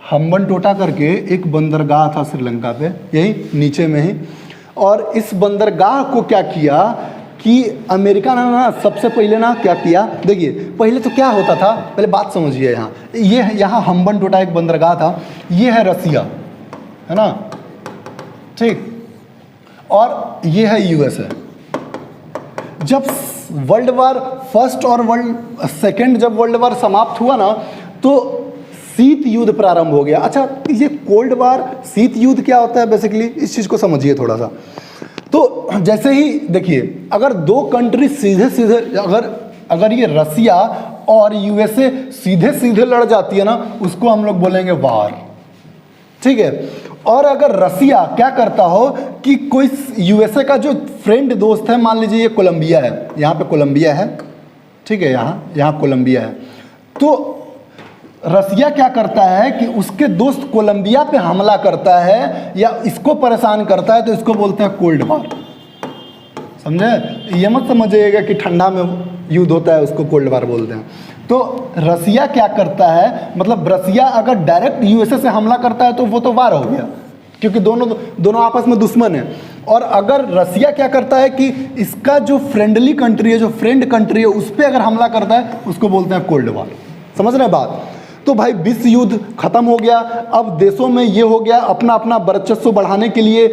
हम्बनटोटा करके एक बंदरगाह था श्रीलंका पे, यही नीचे में ही। और इस बंदरगाह को क्या किया कि अमेरिका ने ना सबसे पहले ना क्या किया, देखिए पहले तो क्या होता था, पहले बात समझिए। यहाँ हम्बनटोटा एक बंदरगाह था, ये है रसिया, है ना, ठीक, और ये है यूएसए। जब वर्ल्ड वार फर्स्ट और वर्ल्ड सेकेंड जब वर्ल्ड वार समाप्त हुआ ना तो शीत युद्ध प्रारंभ हो गया। अच्छा ये कोल्ड वार, शीत युद्ध क्या होता है बेसिकली, इस चीज़ को समझिए थोड़ा सा। तो जैसे ही देखिए, अगर दो कंट्री सीधे सीधे अगर ये रसिया और यूएसए सीधे सीधे लड़ जाती है ना, उसको हम लोग बोलेंगे वार, ठीक है। और अगर रसिया क्या करता हो कि कोई यूएसए का जो फ्रेंड दोस्त है, मान लीजिए ये कोलंबिया है, यहाँ पे कोलंबिया है, ठीक है, यहाँ कोलंबिया है, तो रसिया क्या करता है कि उसके दोस्त कोलंबिया पे हमला करता है या इसको परेशान करता है, तो इसको बोलते हैं कोल्ड वार, समझे। ये मत समझिएगा कि ठंडा में युद्ध होता है उसको कोल्ड वार बोलते हैं। तो रसिया क्या करता है, मतलब रसिया अगर डायरेक्ट यूएसए से हमला करता है तो वो तो वार हो गया, क्योंकि दोनों आपस में दुश्मन है। और अगर रसिया क्या करता है कि इसका जो फ्रेंडली कंट्री है, जो फ्रेंड कंट्री है, उस पर अगर हमला करता है उसको बोलते हैं कोल्ड वार, समझ रहे हैं बात। तो भाई विश्व युद्ध खत्म हो गया। अब देशों में ये हो गया, अपना अपना वर्चस्व बढ़ाने के लिए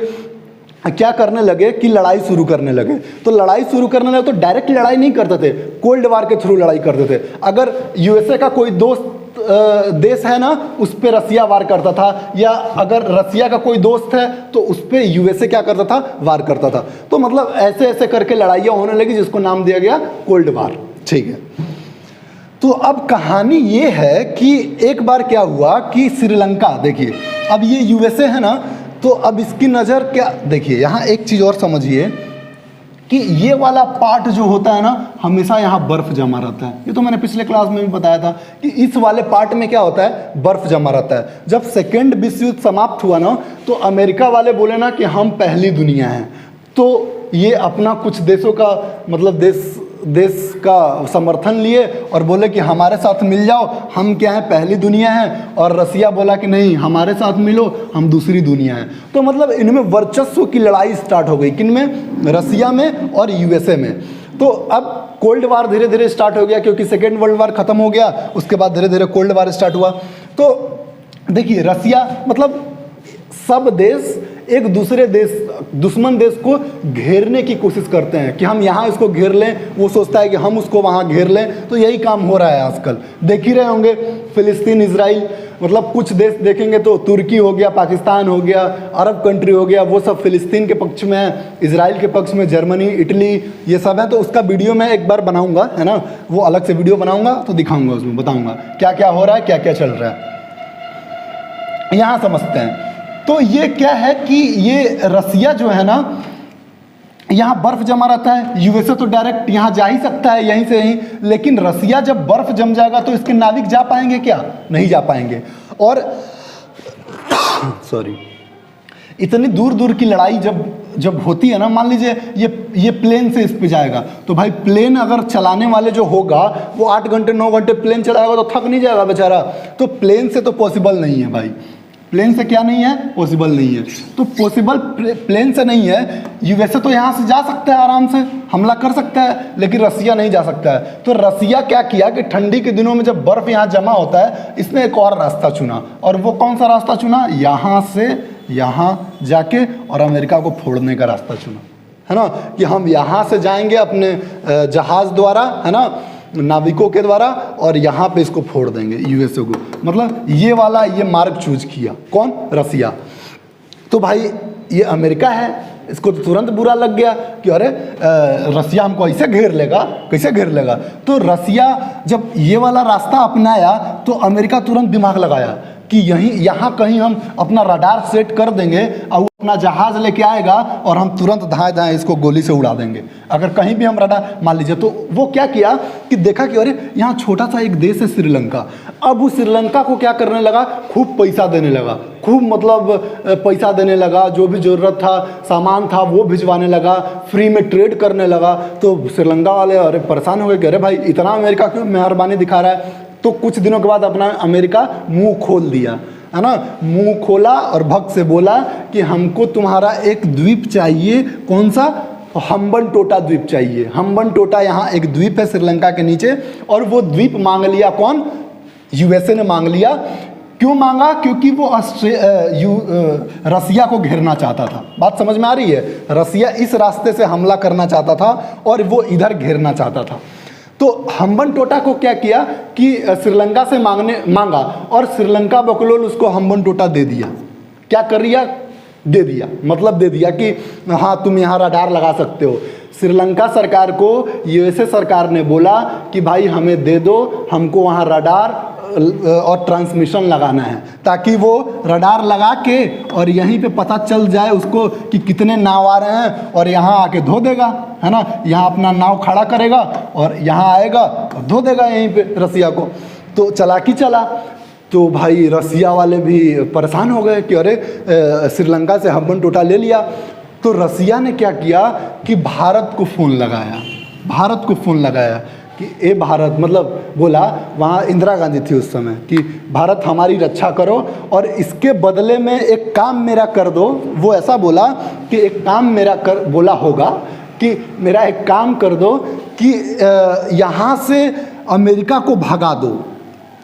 क्या करने लगे कि लड़ाई शुरू करने लगे। तो लड़ाई शुरू करने लगे तो डायरेक्ट लड़ाई नहीं करते थे, कोल्ड वार के थ्रू लड़ाई करते थे। अगर यूएसए का कोई दोस्त देश है ना, उस पर रसिया वार करता था, या अगर रसिया का कोई दोस्त है तो उस पर यूएसए क्या करता था, वार करता था। तो मतलब ऐसे ऐसे करके लड़ाइयाँ होने लगी, जिसको नाम दिया गया कोल्ड वार, ठीक है। तो अब कहानी ये है कि एक बार क्या हुआ कि श्रीलंका, देखिए अब ये यूएसए है ना, तो अब इसकी नज़र क्या, देखिए यहाँ एक चीज़ और समझिए कि ये वाला पार्ट जो होता है ना, हमेशा यहाँ बर्फ़ जमा रहता है। ये तो मैंने पिछले क्लास में भी बताया था कि इस वाले पार्ट में क्या होता है, बर्फ़ जमा रहता है। जब सेकेंड विश्व युद्ध समाप्त हुआ ना, तो अमेरिका वाले बोले ना कि हम पहली दुनिया हैं, तो ये अपना कुछ देशों का मतलब देश का समर्थन लिए और बोले कि हमारे साथ मिल जाओ, हम क्या हैं, पहली दुनिया हैं। और रसिया बोला कि नहीं, हमारे साथ मिलो, हम दूसरी दुनिया हैं। तो मतलब इनमें वर्चस्व की लड़ाई स्टार्ट हो गई, किनमें, रसिया में और यूएसए में। तो अब कोल्ड वार धीरे धीरे स्टार्ट हो गया, क्योंकि सेकेंड वर्ल्ड वार खत्म हो गया, उसके बाद धीरे धीरे कोल्ड वार स्टार्ट हुआ। तो देखिए रसिया मतलब सब देश एक दूसरे देश, दुश्मन देश को घेरने की कोशिश करते हैं कि हम यहाँ इसको घेर लें, वो सोचता है कि हम उसको वहाँ घेर लें। तो यही काम हो रहा है आजकल, देख ही रहे होंगे, फिलिस्तीन, इजराइल, मतलब कुछ देश देखेंगे तो तुर्की हो गया, पाकिस्तान हो गया, अरब कंट्री हो गया, वो सब फिलिस्तीन के पक्ष में है, इजराइल के पक्ष में जर्मनी, इटली, ये सब है। तो उसका वीडियो मैं एक बार बनाऊँगा, है ना, वो अलग से वीडियो बनाऊँगा तो दिखाऊँगा, उसमें बताऊँगा क्या क्या हो रहा है, क्या क्या चल रहा है, यहाँ समझते हैं। तो ये क्या है कि ये रसिया जो है ना, यहाँ बर्फ़ जमा रहता है। यूएसए तो डायरेक्ट यहाँ जा ही सकता है यहीं से यहीं, लेकिन रसिया जब बर्फ़ जम जाएगा तो इसके नाविक जा पाएंगे क्या, नहीं जा पाएंगे। और सॉरी, इतनी दूर दूर की लड़ाई जब होती है ना, मान लीजिए ये प्लेन से इस पे जाएगा, तो भाई प्लेन अगर चलाने वाले जो होगा वो 8 घंटे 9 घंटे प्लेन चलाएगा तो थक नहीं जाएगा बेचारा। तो प्लेन से तो पॉसिबल नहीं है भाई, प्लेन से क्या नहीं है, पॉसिबल नहीं है। तो पॉसिबल प्लेन से नहीं है। यूएसए तो यहाँ से जा सकता है, आराम से हमला कर सकता है, लेकिन रसिया नहीं जा सकता है। तो रसिया क्या किया कि ठंडी के दिनों में जब बर्फ यहाँ जमा होता है, इसने एक और रास्ता चुना। और वो कौन सा रास्ता चुना? यहाँ से यहाँ जाके और अमेरिका को फोड़ने का रास्ता चुना, है ना, कि हम यहाँ से जाएंगे अपने जहाज़ द्वारा, है ना, नाविकों के द्वारा, और यहाँ पे इसको फोड़ देंगे यूएसए को। मतलब ये वाला ये मार्ग चूज किया कौन? रसिया। तो भाई ये अमेरिका है, इसको तो तुरंत बुरा लग गया कि अरे रसिया हमको ऐसे घेर लेगा, कैसे घेर लेगा। तो रसिया जब ये वाला रास्ता अपनाया तो अमेरिका तुरंत दिमाग लगाया कि यहाँ कहीं हम अपना रडार सेट कर देंगे और वो अपना जहाज़ लेके आएगा और हम तुरंत धाए धाए इसको गोली से उड़ा देंगे अगर कहीं भी हम रडार मान लीजिए। तो वो क्या किया कि देखा कि अरे यहाँ छोटा सा एक देश है श्रीलंका। अब वो श्रीलंका को क्या करने लगा? खूब पैसा देने लगा, खूब मतलब पैसा देने लगा, जो भी ज़रूरत था सामान था वो भिजवाने लगा, फ्री में ट्रेड करने लगा। तो श्रीलंका वाले अरे परेशान हो गए कि अरे भाई इतना अमेरिका क्यों मेहरबानी दिखा रहा है। तो कुछ दिनों के बाद अपना अमेरिका मुंह खोल दिया, है ना, मुंह खोला और भक्त से बोला कि हमको तुम्हारा एक द्वीप चाहिए। कौन सा? हम्बन टोटा द्वीप चाहिए। हम्बन टोटा यहाँ एक द्वीप है श्रीलंका के नीचे, और वो द्वीप मांग लिया कौन? यूएसए ने मांग लिया। क्यों मांगा? क्योंकि वो रसिया को घेरना चाहता था। बात समझ में आ रही है? रसिया इस रास्ते से हमला करना चाहता था और वो इधर घेरना चाहता था। तो हम्बन टोटा को क्या किया कि श्रीलंका से मांगा और श्रीलंका बकलोल उसको हम्बन टोटा दे दिया। क्या कर दिया? दे दिया, मतलब दे दिया कि हाँ तुम यहाँ रडार लगा सकते हो। श्रीलंका सरकार को यूएसए सरकार ने बोला कि भाई हमें दे दो, हमको वहाँ रडार और ट्रांसमिशन लगाना है, ताकि वो रडार लगा के और यहीं पे पता चल जाए उसको कि कितने नाव आ रहे हैं और यहाँ आके धो देगा, है ना, यहाँ अपना नाव खड़ा करेगा और यहाँ आएगा और धो देगा यहीं पे रसिया को। तो चालाकी चला। तो भाई रसिया वाले भी परेशान हो गए कि अरे श्रीलंका से हम्बन टोटा ले लिया। तो रसिया ने क्या किया कि भारत को फ़ोन लगाया, भारत को फ़ोन लगाया कि ए भारत, मतलब बोला, वहाँ इंदिरा गांधी थी उस समय, कि भारत हमारी रक्षा करो और इसके बदले में एक काम मेरा कर दो। वो ऐसा बोला कि एक काम मेरा कर, बोला होगा कि मेरा एक काम कर दो कि यहाँ से अमेरिका को भगा दो,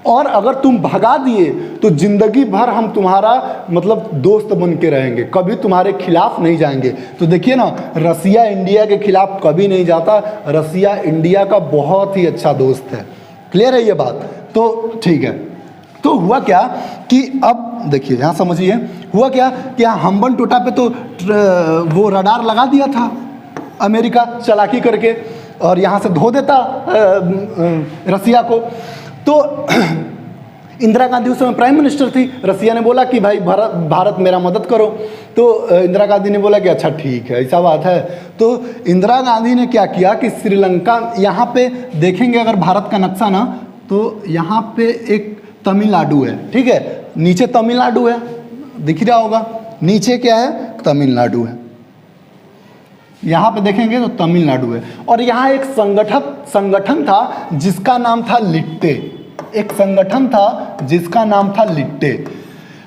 और अगर तुम भगा दिए तो ज़िंदगी भर हम तुम्हारा मतलब दोस्त बन के रहेंगे, कभी तुम्हारे खिलाफ नहीं जाएंगे। तो देखिए ना, रसिया इंडिया के खिलाफ कभी नहीं जाता, रसिया इंडिया का बहुत ही अच्छा दोस्त है। क्लियर है ये बात? तो ठीक है। तो हुआ क्या कि अब देखिए यहाँ समझिए, हुआ क्या कि यहाँ हम्बन टोटा पे तो वो रडार लगा दिया था अमेरिका चालाकी करके, और यहाँ से धो देता रसिया को। तो इंदिरा गांधी उस समय प्राइम मिनिस्टर थी। रसिया ने बोला कि भाई भारत मेरा मदद करो। तो इंदिरा गांधी ने बोला कि अच्छा ठीक है, ऐसा बात है। तो इंदिरा गांधी ने क्या किया कि श्रीलंका, यहाँ पे देखेंगे अगर भारत का नक्शा ना, तो यहाँ पे एक तमिलनाडु है, ठीक है, नीचे तमिलनाडु है, दिख रहा होगा, नीचे क्या है? तमिलनाडु है। यहाँ पे देखेंगे तो तमिलनाडु है। और यहाँ एक संगठन था जिसका नाम था लिट्टे। एक संगठन था जिसका नाम था लिट्टे,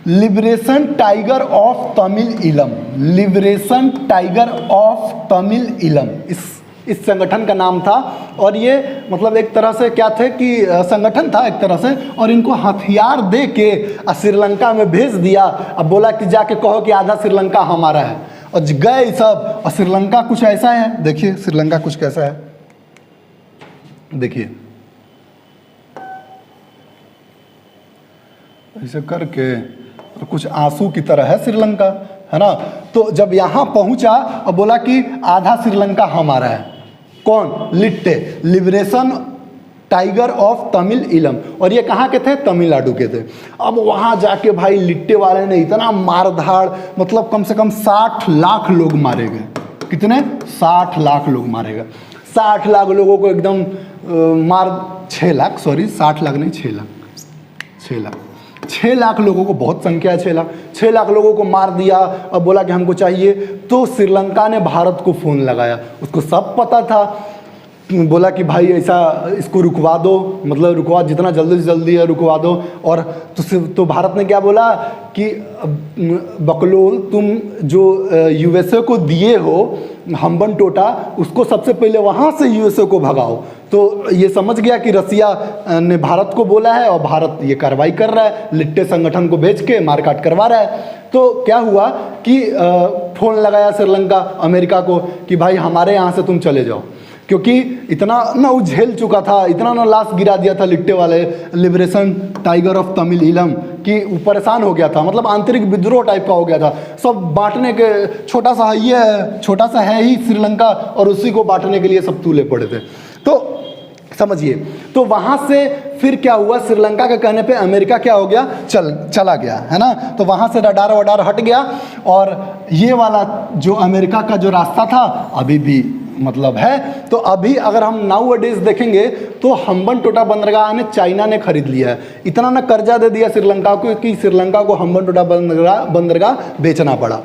लिबरेशन टाइगर ऑफ तमिल इलम, लिबरेशन टाइगर ऑफ तमिल इलम, इस संगठन का नाम था। और ये मतलब एक तरह से क्या थे कि संगठन था एक तरह से, और इनको हथियार दे के श्रीलंका में भेज दिया। अब बोला कि जाके कहो कि आधा श्रीलंका हमारा है, और गए सब। और श्रीलंका कुछ ऐसा है, देखिए श्रीलंका कुछ कैसा है, देखिए ऐसे करके, और कुछ आंसू की तरह है श्रीलंका, है ना। तो जब यहाँ पहुँचा और बोला कि आधा श्रीलंका हमारा है, कौन? लिट्टे, लिबरेशन टाइगर ऑफ तमिल इलम। और ये कहाँ के थे? तमिलनाडु के थे। अब वहाँ जाके भाई लिट्टे वाले ने इतना मार धाड़, मतलब कम से कम 60 लाख लोग मारे गए। कितने? 60 लाख लोग मारे गए। 60 लाख लोगों को एकदम 6 लाख, सॉरी 60 लाख नहीं, 6 लाख, 6 लाख, 6 लाख लोगों को, बहुत संख्या है 6 लाख लोगों को मार दिया। और बोला कि हमको चाहिए। तो श्रीलंका ने भारत को फ़ोन लगाया, उसको सब पता था। बोला कि भाई ऐसा इसको रुकवा दो, मतलब रुकवा, जितना जल्दी से जल्दी है रुकवा दो। और तो भारत ने क्या बोला कि बकलोल तुम जो यूएसए को दिए हो हम्बन टोटा, उसको सबसे पहले वहाँ से यूएसए को भगाओ। तो ये समझ गया कि रसिया ने भारत को बोला है और भारत ये कार्रवाई कर रहा है, लिट्टे संगठन को भेज के मारकाट करवा रहा है। तो क्या हुआ कि फ़ोन लगाया श्रीलंका अमेरिका को कि भाई हमारे यहाँ से तुम चले जाओ, क्योंकि इतना ना वो झेल चुका था, इतना ना लाश गिरा दिया था लिट्टे वाले, liberation tiger of Tamil Eelam, कि वो परेशान हो गया था, मतलब आंतरिक विद्रोह टाइप का हो गया था। सब बांटने के, छोटा सा है ही श्रीलंका, और उसी को बांटने के लिए सब तूले पड़े थे। तो समझिए, तो वहाँ से फिर क्या हुआ, श्रीलंका के कहने पे अमेरिका क्या हो गया, चला गया, है ना। तो वहाँ से रडार वडार हट गया, और ये वाला जो अमेरिका का जो रास्ता था अभी भी मतलब है। तो अभी अगर हम नाउ अडेज देखेंगे तो हम्बन टोटा बंदरगाह ने चाइना ने खरीद लिया है। इतना ना कर्जा दे दिया श्रीलंका को कि श्रीलंका को हम्बन टोटा बंदरगाह बेचना पड़ा।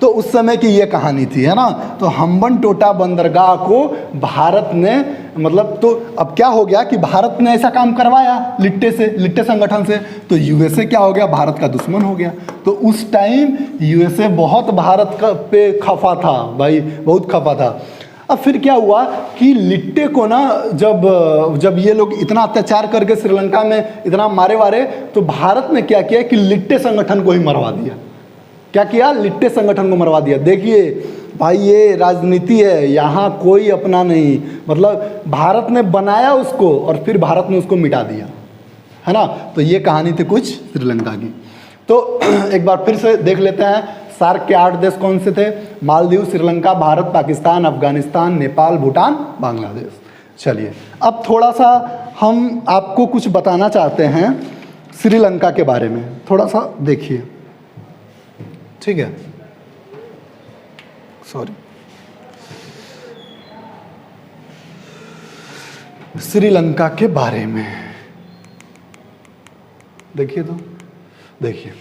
तो उस समय की ये कहानी थी, है ना। तो हम्बन टोटा बंदरगाह को भारत ने, मतलब तो अब क्या हो गया कि भारत ने ऐसा काम करवाया लिट्टे संगठन से, तो यूएसए क्या हो गया, भारत का दुश्मन हो गया। तो उस टाइम यूएसए बहुत भारत पे खफा था भाई, बहुत खफा था। अब फिर क्या हुआ कि लिट्टे को ना जब ये लोग इतना अत्याचार करके श्रीलंका में इतना मारे वारे, तो भारत ने क्या किया कि लिट्टे संगठन को ही मरवा दिया। क्या किया, लिट्टे संगठन को मरवा दिया। देखिए भाई, ये राजनीति है, यहाँ कोई अपना नहीं, मतलब भारत ने बनाया उसको और फिर भारत ने उसको मिटा दिया, है ना। तो ये कहानी थी कुछ श्रीलंका की। तो एक बार फिर से देख लेते हैं, सार्क के 8 देश कौन से थे, मालदीव, श्रीलंका, भारत, पाकिस्तान, अफगानिस्तान, नेपाल, भूटान, बांग्लादेश। चलिए अब थोड़ा सा हम आपको कुछ बताना चाहते हैं श्रीलंका के बारे में, थोड़ा सा देखिए, ठीक है। सॉरी, श्रीलंका के बारे में देखिए, तो देखिए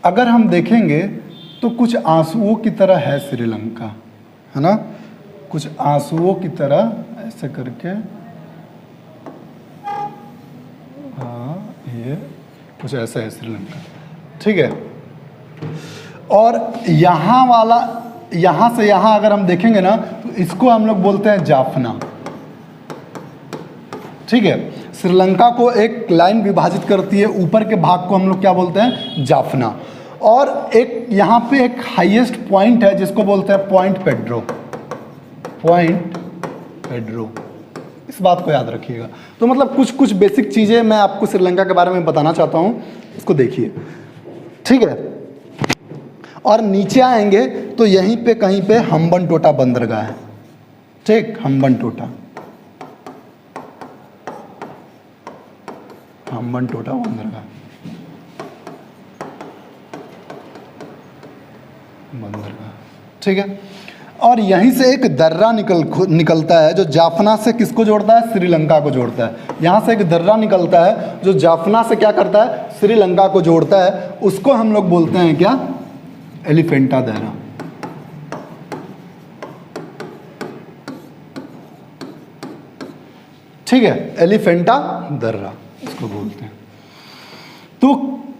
अगर हम देखेंगे तो कुछ आंसुओं की तरह है श्रीलंका, है ना, कुछ आंसुओं की तरह ऐसे करके, हाँ ये कुछ ऐसा है श्रीलंका, ठीक है। और यहाँ वाला, यहाँ से यहाँ अगर हम देखेंगे ना तो इसको हम लोग बोलते हैं जाफना, ठीक है। श्रीलंका को एक लाइन विभाजित करती है, ऊपर के भाग को हम लोग क्या बोलते हैं, जाफना। और एक यहाँ पे एक हाईएस्ट पॉइंट है जिसको बोलते हैं पॉइंट पेड्रो, पॉइंट पेड्रो, इस बात को याद रखिएगा। तो मतलब कुछ बेसिक चीज़ें मैं आपको श्रीलंका के बारे में बताना चाहता हूँ, इसको देखिए, ठीक है। और नीचे आएंगे तो यहीं पे कहीं पे हम्बन टोटा बंदरगाह है, ठीक, हम्बन टोटा बंदरगाह, ठीक है। और यहीं से एक दर्रा निकलता है जो जाफना से किसको जोड़ता है, श्रीलंका को जोड़ता है। यहाँ से एक दर्रा निकलता है जो जाफना से क्या करता है, श्रीलंका को जोड़ता है। उसको हम लोग बोलते हैं क्या, एलिफेंटा दर्रा, ठीक है, एलिफेंटा दर्रा इसको बोलते हैं। तो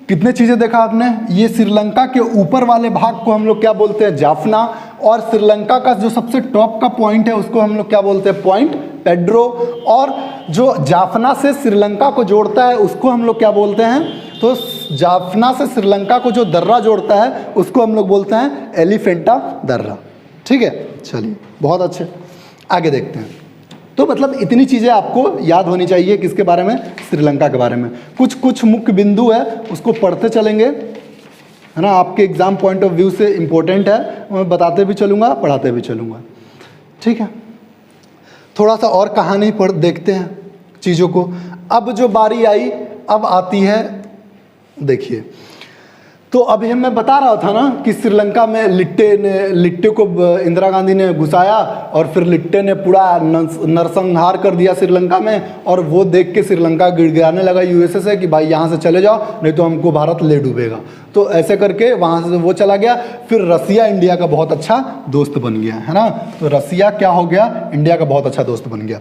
कितने चीज़ें देखा आपने, ये श्रीलंका के ऊपर वाले भाग को हम लोग क्या बोलते हैं, जाफना, और श्रीलंका का जो सबसे टॉप का पॉइंट है उसको हम लोग क्या बोलते हैं, पॉइंट पेड्रो, और जो जाफना से श्रीलंका को जोड़ता है उसको हम लोग क्या बोलते हैं, तो जाफना से श्रीलंका को जो दर्रा जोड़ता है उसको हम लोग बोलते हैं एलिफेंटा दर्रा, ठीक है। चलिए बहुत अच्छे, आगे देखते हैं। तो मतलब इतनी चीज़ें आपको याद होनी चाहिए किसके बारे में, श्रीलंका के बारे में। कुछ मुख्य बिंदु है उसको पढ़ते चलेंगे, है ना, आपके एग्जाम पॉइंट ऑफ व्यू से इम्पोर्टेंट है, मैं बताते भी चलूँगा पढ़ाते भी चलूँगा, ठीक है। थोड़ा सा और कहानी पढ़ देखते हैं चीज़ों को। अब जो बारी आई, अब आती है, देखिए, तो अभी मैं बता रहा था ना कि श्रीलंका में लिट्टे को इंदिरा गांधी ने घुसाया और फिर लिट्टे ने पूरा नरसंहार कर दिया श्रीलंका में, और वो देख के श्रीलंका गिड़गिड़ाने लगा यूएसए से कि भाई यहाँ से चले जाओ नहीं तो हमको भारत ले डूबेगा। तो ऐसे करके वहाँ से वो चला गया। फिर रसिया इंडिया का बहुत अच्छा दोस्त बन गया, है ना। तो रसिया क्या हो गया, इंडिया का बहुत अच्छा दोस्त बन गया।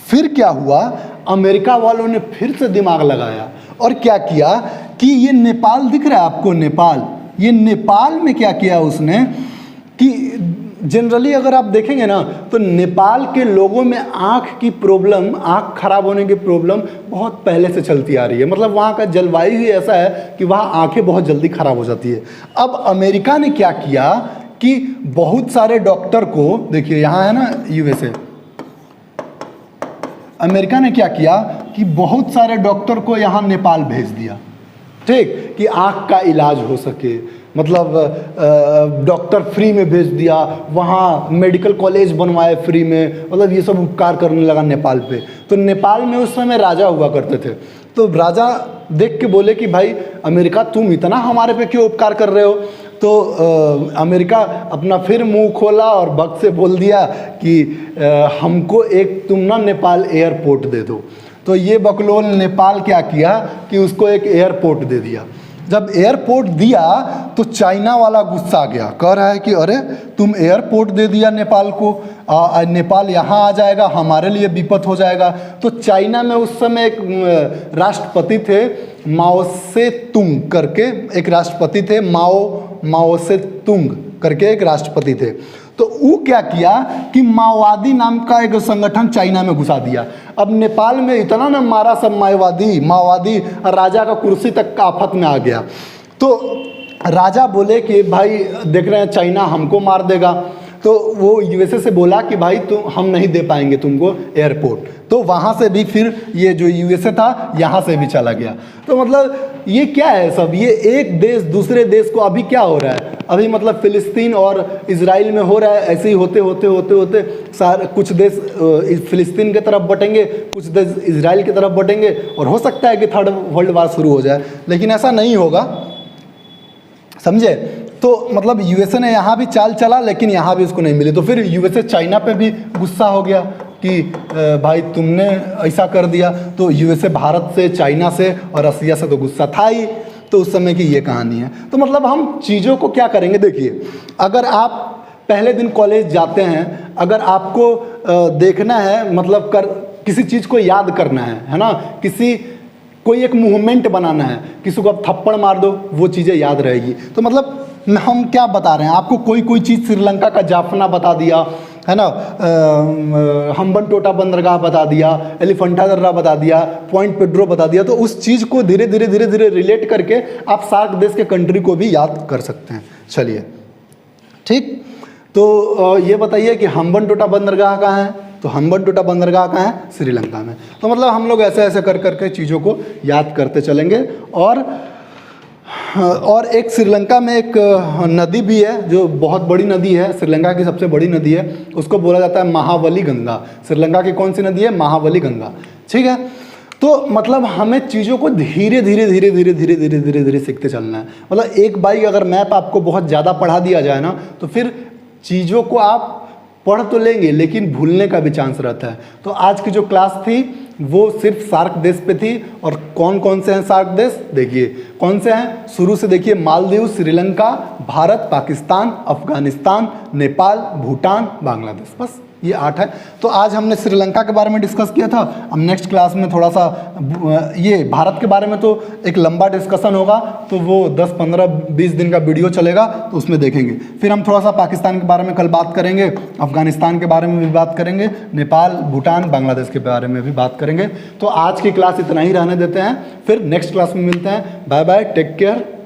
फिर क्या हुआ, अमेरिका वालों ने फिर से दिमाग लगाया और क्या किया कि ये नेपाल दिख रहा है आपको, नेपाल, ये नेपाल में क्या किया उसने कि जनरली अगर आप देखेंगे ना तो नेपाल के लोगों में आँख की प्रॉब्लम, आँख खराब होने की प्रॉब्लम बहुत पहले से चलती आ रही है। मतलब वहाँ का जलवायु ही ऐसा है कि वहाँ आँखें बहुत जल्दी खराब हो जाती है। अब अमेरिका ने क्या किया कि बहुत सारे डॉक्टर को, देखिए यहाँ है ना यूएसए, अमेरिका ने क्या किया कि बहुत सारे डॉक्टर को यहाँ नेपाल भेज दिया, ठीक, कि आँख का इलाज हो सके। मतलब डॉक्टर फ्री में भेज दिया, वहाँ मेडिकल कॉलेज बनवाए फ्री में, मतलब ये सब उपकार करने लगा नेपाल पे। तो नेपाल में उस समय राजा हुआ करते थे। तो राजा देख के बोले कि भाई अमेरिका तुम इतना हमारे पे क्यों उपकार कर रहे हो। तो अमेरिका अपना फिर मुंह खोला और बक से बोल दिया कि हमको एक तुम ना नेपाल एयरपोर्ट दे दो। तो ये बकलोल नेपाल क्या किया कि उसको एक एयरपोर्ट दे दिया। जब एयरपोर्ट दिया तो चाइना वाला गुस्सा आ गया, कह रहा है कि अरे तुम एयरपोर्ट दे दिया नेपाल को, नेपाल यहाँ आ जाएगा, हमारे लिए विपत हो जाएगा। तो चाइना में उस समय एक राष्ट्रपति थे, माओ से तुंग करके एक राष्ट्रपति थे, माओ से तुंग करके एक राष्ट्रपति थे। तो वो क्या किया कि माओवादी नाम का एक संगठन चाइना में घुसा दिया। अब नेपाल में इतना ना मारा सब माओवादी राजा का कुर्सी तक का आफत में आ गया। तो राजा बोले कि भाई देख रहे हैं चाइना हमको मार देगा। तो वो यूएसए से बोला कि भाई तो हम नहीं दे पाएंगे तुमको एयरपोर्ट। तो वहाँ से भी फिर ये जो यूएसए था यहाँ से भी चला गया। तो मतलब ये क्या है सब, ये एक देश दूसरे देश को, अभी क्या हो रहा है, अभी मतलब फिलिस्तीन और इजराइल में हो रहा है। ऐसे ही होते होते सारे कुछ देश फिलिस्तीन की तरफ बटेंगे, कुछ देश इजराइल की तरफ बटेंगे, और हो सकता है कि थर्ड वर्ल्ड वार शुरू हो जाए, लेकिन ऐसा नहीं होगा, समझे। तो मतलब यूएसए ने यहाँ भी चाल चला लेकिन यहाँ भी उसको नहीं मिली। तो फिर यूएसए चाइना पे भी गुस्सा हो गया कि भाई तुमने ऐसा कर दिया। तो यूएसए भारत से, चाइना से और रसिया से तो गुस्सा था ही। तो उस समय की ये कहानी है। तो मतलब हम चीज़ों को क्या करेंगे, देखिए अगर आप पहले दिन कॉलेज जाते हैं, अगर आपको देखना है मतलब किसी चीज़ को याद करना है ना, कोई एक मूवमेंट बनाना है, किसी को आप थप्पड़ मार दो वो चीज़ें याद रहेगी। तो मतलब हम क्या बता रहे हैं आपको, कोई चीज़ श्रीलंका का जाफना बता दिया, है ना, हम्बनटोटा बंदरगाह बता दिया, एलिफेंटा दर्रा बता दिया, पॉइंट पेड्रो बता दिया। तो उस चीज़ को धीरे धीरे रिलेट करके आप सार्क देश के कंट्री को भी याद कर सकते हैं। चलिए ठीक, तो ये बताइए कि हम्बनटोटा बंदरगाह कहाँ है, तो हम्बनटोटा बंदरगाह कहाँ है, श्रीलंका में। तो मतलब हम लोग ऐसे ऐसे कर करके चीज़ों को याद करते चलेंगे। और एक श्रीलंका में एक नदी भी है जो बहुत बड़ी नदी है, श्रीलंका की सबसे बड़ी नदी है, उसको बोला जाता है महाबली गंगा। श्रीलंका की कौन सी नदी है, महाबली गंगा, ठीक है। तो मतलब हमें चीज़ों को धीरे धीरे सीखते चलना है। मतलब एक बाई अगर मैप आपको बहुत ज़्यादा पढ़ा दिया जाए ना तो फिर चीज़ों को आप पढ़ तो लेंगे लेकिन भूलने का भी चांस रहता है। तो आज की जो क्लास थी वो सिर्फ सार्क देश पे थी। और कौन कौन से हैं सार्क देश, देखिए कौन से हैं, शुरू से देखिए, मालदीव, श्रीलंका, भारत, पाकिस्तान, अफगानिस्तान, नेपाल, भूटान, बांग्लादेश, बस ये 8 है। तो आज हमने श्रीलंका के बारे में डिस्कस किया था। अब नेक्स्ट क्लास में थोड़ा सा ये भारत के बारे में तो एक लंबा डिस्कशन होगा, तो वो 10, 15, 20 दिन का वीडियो चलेगा, तो उसमें देखेंगे। फिर हम थोड़ा सा पाकिस्तान के बारे में कल बात करेंगे, अफगानिस्तान के बारे में भी बात करेंगे, नेपाल, भूटान, बांग्लादेश के बारे में भी बात करेंगे। तो आज की क्लास इतना ही रहने देते हैं, फिर नेक्स्ट क्लास में मिलते हैं। Bye bye, take care.